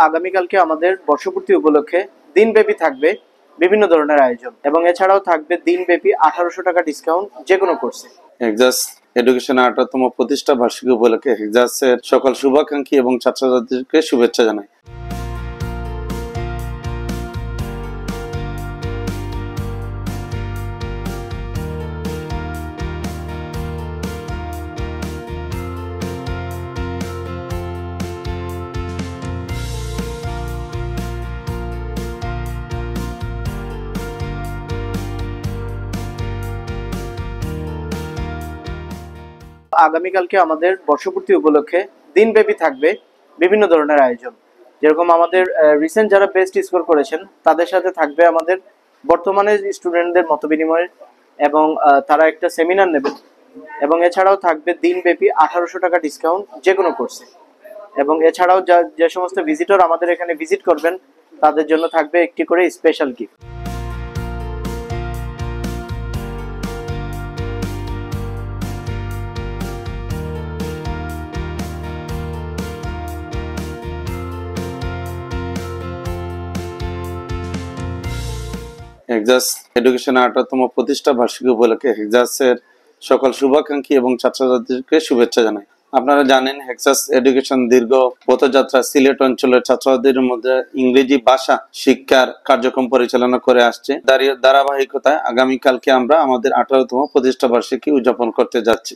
আগামীকালকে আমাদের বর্ষপূর্তি উপলক্ষে দিনব্যাপী থাকবে বিভিন্ন ধরনের আয়োজন এবং এছাড়াও থাকবে দিনব্যাপী 1800 টাকা ডিসকাউন্ট যে কোনো কোর্সে। হেক্সাস এডুকেশনের 18তম প্রতিষ্ঠা বার্ষিকী উপলক্ষে হেক্সাসের সকল শুভাকাঙ্ক্ষী এবং ছাত্রছাত্রীদেরকে শুভেচ্ছা জানাই। আগামীকালকে আমাদের বর্ষপূর্তি উপলক্ষে দিনব্যাপী থাকবে বিভিন্ন ধরনের আয়োজন, যেরকম আমাদের রিসেন্ট যারা বেস্ট স্কোর করেছেন তাদের সাথে থাকবে আমাদের বর্তমানে স্টুডেন্টদের মতবিনিময় এবং তারা একটা সেমিনার নেবেন এবং এছাড়াও থাকবে দিনব্যাপী 1800 টাকা ডিসকাউন্ট যে কোনো কোর্সে এবং এছাড়াও যে সমস্ত ভিজিটর আমাদের এখানে ভিজিট করবেন তাদের জন্য থাকবে একটি করে স্পেশাল গিফট। হেক্সাস এডুকেশনের 18তম প্রতিষ্ঠা বার্ষিকী উপলক্ষে হেক্সাসের সকল শুভাকাঙ্ক্ষী এবং ছাত্রছাত্রীদেরকে শুভেচ্ছা জানাই। আপনারা জানেন হেক্সাস এডুকেশন দীর্ঘ পথযাত্রা সিলেট অঞ্চলের ছাত্রছাত্রীদের মধ্যে ইংরেজি ভাষা শিক্ষার কার্যক্রম পরিচালনা করে আসছে। ধারাবাহিকতায় আগামীকালকে আমরা আমাদের 18তম প্রতিষ্ঠা বার্ষিকী উদযাপন করতে যাচ্ছি।